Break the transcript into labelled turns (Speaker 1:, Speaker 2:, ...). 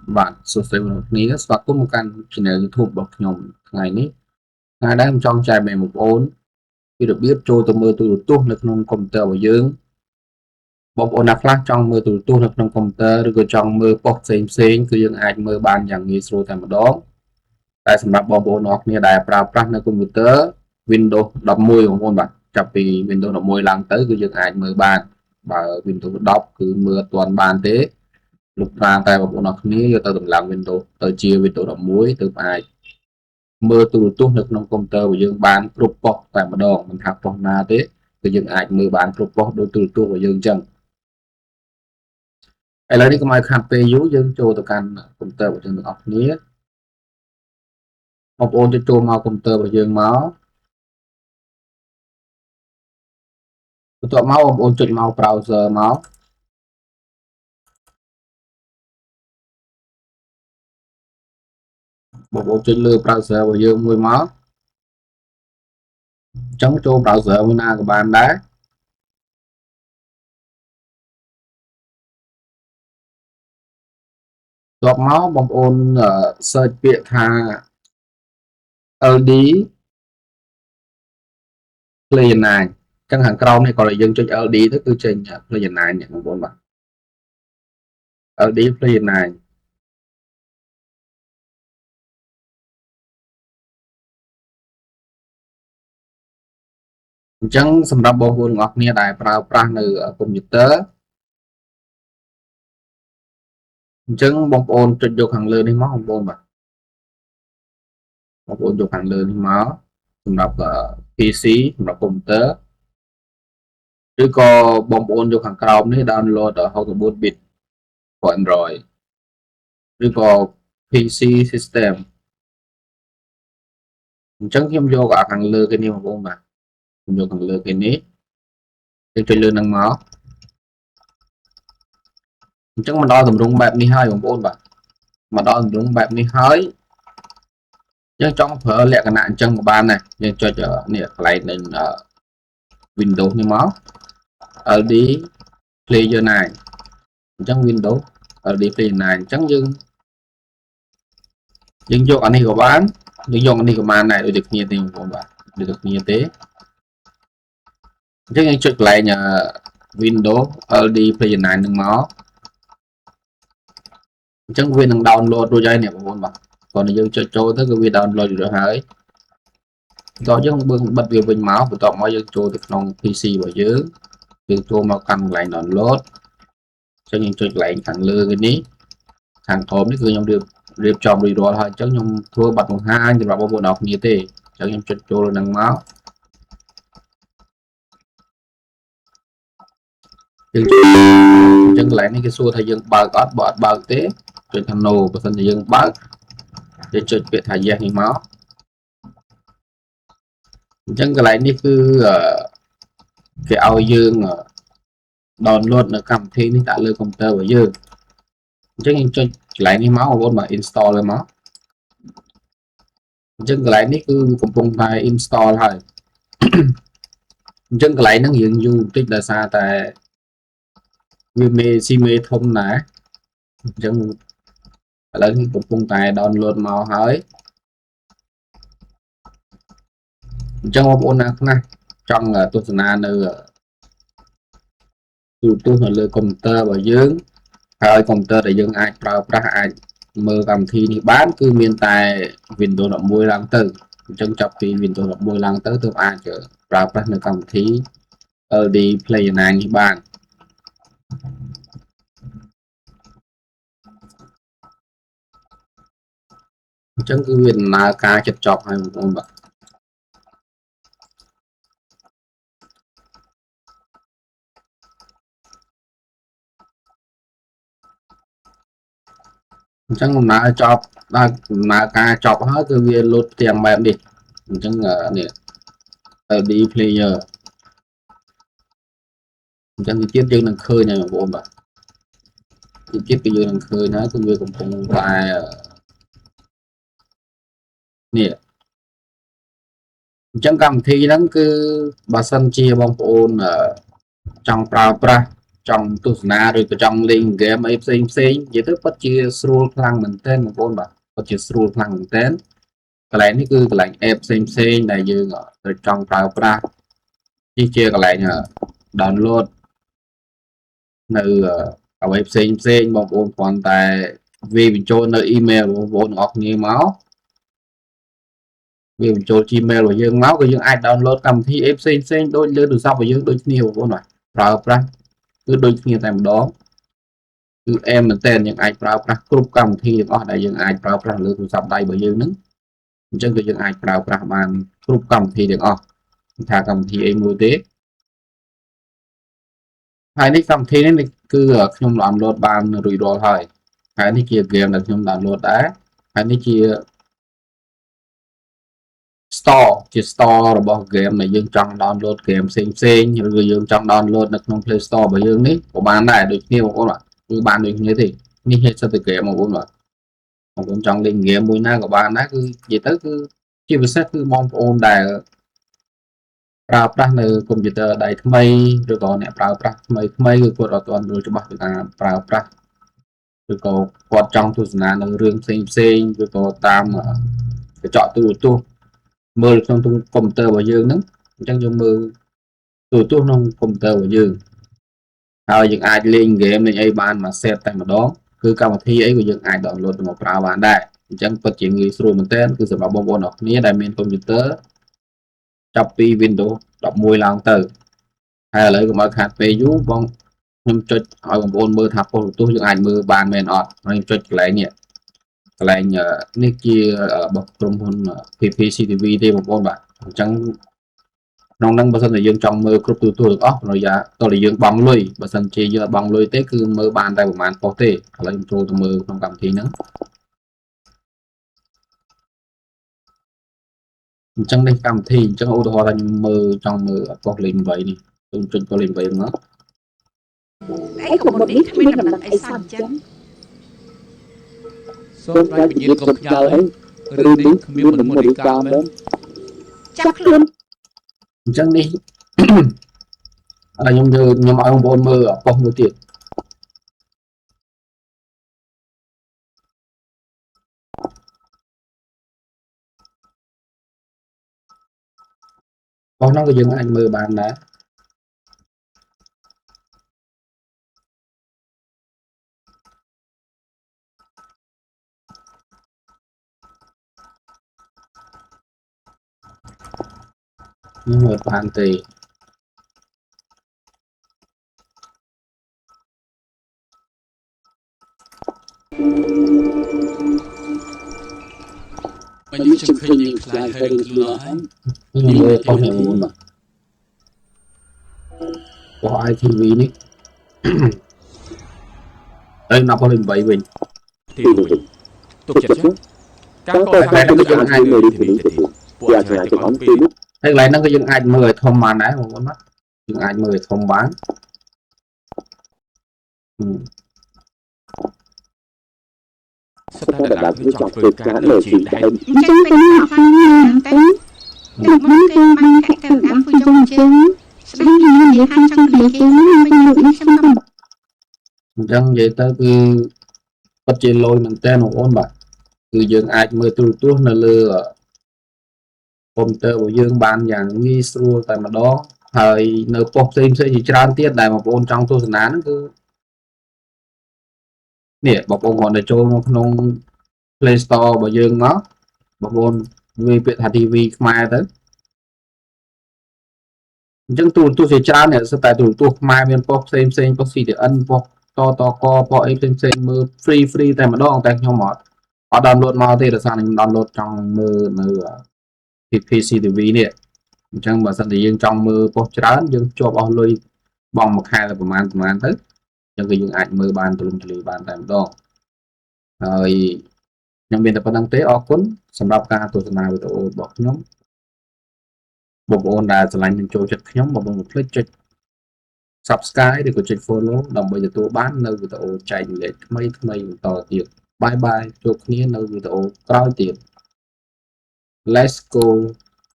Speaker 1: bạn số sale một ní và có một căn channel YouTube bọc nhom ngày ní ngày đang trong trại bè một ôn khi được biết trôi từ mưa từ tuốt được nông công tơ vào dương bọc ôn nạp lát trong mưa từ tuốt được nông công tơ được trong mưa bọc xem cứ dương ai mưa ban dạng như số tại một đó tạiสำหรับบอมโอนออกเนี่ยได้ปราบปรามในคอมพิวเตอร์ Windows 10ของคนบัดจับปี Windows 11ឡើងទៅគឺយើងអាចមើលបានបើ Windows 10គឺមើលអត់ទាន់បានទេលោកប្រាតែបងប្អូនអរគ្នាយកទៅតម្លើង Windows ទៅជា Windows 11ទើបអាចមើលទូរទស្សន៍នៅក្នុងកុំព្យូទ័ររបស់យើងបានគ្រប់ប៉ុស្តិ៍តែម្ដងមិនថាប៉ុស្តិ៍ណាទេគឺយើងអាចមើលបានគ្រប់ប៉ុស្តិ៍ដោយទូរទស្សន៍របស់យើងអញ្ចឹងឥឡូវនេះកុំឲ្យខាត់ពេលយូរយើងចូលទៅកាន់កុំព្យូទ័ររបស់យើងទាំងអស់គ្នាបងប្អូនចូលមកកុំព្យូទ័ររបស់យើងមកបន្ទាប់មកបងប្អូនចុចមក browser មកបងប្អូនចុចលើ browser របស់យើងមួយមកអញ្ចឹងចូល browser មួយណាក៏បានដែរបន្ទាប់មកបងប្អូន search ពាក្យថា LD Play9 អញ្ចឹងខាងក្រោមនេះគាត់ឲ្យយើងចុច LD ទៅគឺចេញ Play9 នេះបងប្អូនបាទ LD Play9 អញ្ចឹងសម្រាប់បងប្អូនទាំងអស់គ្នាដែលប្រើប្រាស់នៅកុំព្យូទ័រអញ្ចឹងបងប្អូនចុចយកខាងលើនេះមកបងប្អូនបាទបងប្អូនយកខាងលើនេះមកសម្រាប់ PC សម្រាប់កុំព្យូទ័រឬក៏បងប្អូនយកខាងក្រោមនេះ download 64 bit for Android ឬក៏ PC system អញ្ចឹងខ្ញុំយកខាងលើគេនេះបងប្អូនបាទខ្ញុំយកខាងលើគេនេះទៅចុចលើនឹងមកអញ្ចឹងមកដល់ទម្រង់បែបនេះហើយបងប្អូនបាទមកដល់ទម្រង់បែបនេះហើយយើងចង់ប្រើលក្ខណៈអញ្ចឹងក៏បានដែរយើងចុចនេះកន្លែងនៃ Windows នេះមក LD Play9 អញ្ចឹង Windows LD Play9 អញ្ចឹងយើងយកអានេះក៏បានយើងយកអានេះក៏បានដែរដូចតែគ្នាទេបងប្អូនបាទដូចតែគ្នាទេអញ្ចឹងយើងចុចកន្លែង Windows LD Play9 នឹងមកអញ្ចឹងវានឹង download រួចហើយនេះបងប្អូនបាទcònយើងចុចចូលទៅគឺវា download រួចហើយដល់យើងបិទវាវិញមកបន្ទាប់មកយើងចូលទៅក្នុង PC របស់យើងចូលមកកាន់កន្លែង download អញ្ចឹងយើងចុចកន្លែងខាងលើនេះខាងក្រោមនេះគឺខ្ញុំរៀបចំរួចរាល់ហើយអញ្ចឹងខ្ញុំធ្វើបាត់បង្ហាញសម្រាប់បងប្អូនអរគ្នាទេអញ្ចឹងខ្ញុំចុចចូលនឹងមកយើងអញ្ចឹងកន្លែងនេះគេសួរថាយើងបើកអត់បើអត់បើកទេចុចថា no បើមិនថាយើងបើកយើងចុចពាក្យថា yes នេះមកអញ្ចឹងកន្លែងនេះគឺគេឲ្យយើង download នៅកម្មវិធីនេះដាក់លើកុំព្យូទ័ររបស់យើងអញ្ចឹងយើងចុចកន្លែងនេះមកបងប្អូនបាទ install លើមកអញ្ចឹងកន្លែងនេះគឺកំពុងតែ install ហើយអញ្ចឹងកន្លែងហ្នឹងយើងយូរបន្តិចដោយសារតែវាមេធំណាស់អញ្ចឹងឥឡូវនេះកំពុងតែ download មកហើយអញ្ចឹងបងប្អូនណាខ្លះចង់ទស្សនានៅទូរទស្សន៍នៅលើកុំព្យូទ័ររបស់យើងហើយកុំព្យូទ័រដែលយើងអាចប្រើប្រាស់អាចមើលកម្មវិធីនេះបានគឺមានតែ Windows 11ឡើងទៅអញ្ចឹងចាប់ពី Windows 11ឡើងទៅទើបអាចប្រើប្រាស់នៅកម្មវិធី LD Play9 នេះបានអញ្ចឹងគឺវាដំណើរការចិត្តចប់ហើយបងប្អូនបាទអញ្ចឹងដំណើរការចប់ហើយគឺវាលោតផ្ទាំងបែបនេះអញ្ចឹងនេះ LD player អញ្ចឹងទៀតយើងនឹងឃើញហើយបងប្អូនបាទទៀតគឺយើងនឹងឃើញហើយគឺវាកំពុងតែនេះអញ្ចឹងកម្មវិធីហ្នឹងគឺបើសិនជាបងប្អូនចង់ប្រើប្រាស់ trong tu na rồi trong liên game ấy xem vậy tức bắt chia sưu khăn mình tên một con bạn bắt chia sưu khăn mình tên cái này nó cứ cái lạnh ép xem này như ở trong tàu pra chi chia cái lạnh download nơi ở web xem một con còn tại vì mình cho nơi email của bọn ngọc như máu vì mình cho gmail của dương máu của dương ai download cầm thi ép xem đôi lên được sau của dương đôi nhiều con này tàu pra cứ đôi nhiều tại đóគឺអែមមែនតើយើងអាចប្រើប្រាស់គ្រប់កម្មវិធីទាំងអស់ដែលយើងអាចប្រើប្រាស់លើទូរស័ព្ទដៃរបស់យើងហ្នឹងអញ្ចឹងគឺយើងអាចប្រើប្រាស់បានគ្រប់កម្មវិធីទាំងអស់ថាកម្មវិធីអីមួយទេហើយនេះកម្មវិធីនេះគឺខ្ញុំ download បានរួចរាល់ហើយហើយនេះជា game ដែលខ្ញុំ download ដែរហើយនេះជា store របស់ game ដែលយើងចង់ download game ផ្សេងឬយើងចង់ download នៅក្នុង Play Store របស់យើងនេះក៏បានដែរដូចគ្នាបងប្អូនគឺបានដូចគ្នាទេនេះហេតុសិតតែ game បងប្អូនបងប្អូនចង់លេង game មួយណាក៏បានដែរគឺនិយាយទៅគឺជាពិសេសគឺបងប្អូនដែលប្រើប្រាស់នៅកុំព្យូទ័រដៃថ្មីឬក៏អ្នកប្រើប្រាស់ថ្មីគឺគាត់អត់ទាន់យល់ច្បាស់ពីការប្រើប្រាស់ឬក៏គាត់ចង់ទស្សនានៅរឿងផ្សេងឬក៏តាមកញ្ចក់ទូរទស្សន៍មើលក្នុងទូកុំព្យូទ័ររបស់យើងហ្នឹងអញ្ចឹងយើងមើលទូរទស្សន៍ក្នុងកុំព្យូទ័ររបស់យើងហើយយើងអាចលេង game លេងអីបានមួយ set តែម្ដងគឺកម្មវិធីអីក៏យើងអាច download មកប្រើបានដែរអញ្ចឹងពិតជាងាយស្រួលមែនទែនគឺសម្រាប់បងប្អូនអរគ្នាដែលមានកុំព្យូទ័រចាប់ពី Windows 11ឡើងទៅហើយឥឡូវកុំឲ្យខាតពេលយូរបងខ្ញុំចុចឲ្យបងប្អូនមើលថាប៉ុស្តិ៍ទូយើងអាចមើលបានមែនអត់ហើយខ្ញុំចុចកន្លែងនេះកន្លែងនេះជារបស់ក្រុមហ៊ុន PPCTV ទេបងប្អូនបាទអញ្ចឹងក្នុងហ្នឹងបើសិនជាយើងចង់មើលគ្រប់ទូរទស្សន៍ទាំងអស់ប្រយោជន៍តើយើងបង់លុយបើសិនជាយើងអត់បង់លុយទេគឺមើលបានតែប្រហែលប៉ុស្តិ៍ទេឥឡូវខ្ញុំចូលទៅមើលក្នុងកម្មវិធីហ្នឹងអញ្ចឹងនេះកម្មវិធីអញ្ចឹងឧទាហរណ៍ថាខ្ញុំមើលចង់មើលប៉ុស្តិ៍លេខ8នេះខ្ញុំចុចប៉ុស្តិ៍លេខ8ហ្នឹង
Speaker 2: អីក៏មុននេះគ្មានដំណឹងអីសោះអញ្ចឹង
Speaker 3: សូមឲ្យវិញ្ញាណកុំខ្យល់អីឬនេះគ្មានមនុស្សរីកាមែន
Speaker 2: ចាប់ខ្លួន
Speaker 1: អញ្ចឹងនេះខ្ញុំឲ្យបងប្អូនមើលប៉ុស្តិ៍មួយទៀតប៉ុស្តិ៍ហ្នឹងក៏យើងអាចមើលបានដែរខ្ញុំមើលបានទេ
Speaker 3: បើយើងខ្ញុំឃើញយើងខ្លាចហើយខ្លួនអស់ហើយ
Speaker 1: ខ្ញុំមើលប៉ុស្តិ៍នេះបងប្អូនបាទប៉ុស្តិ៍ ITV នេះហើយដល់ប៉ុស្តិ៍លេខ8វិញ
Speaker 3: ទី1ទុកចិត្តការកសាងទៅយើងអាចមើលទីនេះទៅពួកអាចទាំងអស់ពី
Speaker 1: ហើយកន្លែងហ្នឹងក៏យើងអាចមើលឲ្យធំបានដែរបងប្អូនបាទយើងអាចមើលឲ្យធំបាន
Speaker 3: ស្ថានភាពគឺចង់ធ្វើការលើជីដែរ
Speaker 2: អញ្ចឹងពេលនេះអស់ហ្នឹងតែមុនគេបានកាក់ទៅតាមពួកយើងជើងស្ដីនិយាយថាចង់និយាយគេនេះវិញលោកនេះខ្ញុំទៅ
Speaker 1: អញ្ចឹងនិយាយទៅគឺពិតជាលយមែនតើបងប្អូនបាទគឺយើងអាចមើលទូរទស្សន៍នៅលើកុំព្យូទ័ររបស់យើងបានយ៉ាងងាយស្រួលតែម្ដងហើយនៅប៉ុស្តិ៍ផ្សេងជាច្រើនទៀតដែលបងប្អូនចង់ទស្សនាហ្នឹងគឺនេះបងប្អូនគ្រាន់តែចូលមកក្នុង Play Store របស់យើងមកបងប្អូនវាពាក្យថា TV ខ្មែរទៅអញ្ចឹងទូរទស្សន៍ជាច្រើននេះសិតតែទូរទស្សន៍ខ្មែរមានប៉ុស្តិ៍ផ្សេងប៉ុស្តិ៍ CTN ប៉ុស្តិ៍តកប៉ុស្តិ៍អីផ្សេងមើល free តែម្ដងតែខ្ញុំអត់ download មកទេដោយសារខ្ញុំ download ចង់មើលនៅ PPCTV នេះអញ្ចឹងបើសិនជាយើងចង់មើលប៉ុស្តិ៍ច្រើនយើងជាប់អស់លុយបង់មួយខែទៅប្រហែលទៅអញ្ចឹងគឺយើងអាចមើលបានទូលំទូលាយបានតែម្ដងហើយខ្ញុំមានតែប៉ុណ្្នឹងទេអរគុណសម្រាប់ការទស្សនាវីដេអូរបស់ខ្ញុំបងប្អូនដែលស្រឡាញ់និងចូលចិត្តខ្ញុំបងប្អូនកុំភ្លេចចុច Subscribe ឬក៏ចុច Follow ដើម្បីទទួលបាននៅវីដេអូចែករំលែកថ្មីបន្តទៀតបាយបាយជួបគ្នានៅវីដេអូក្រោយទៀត Let's go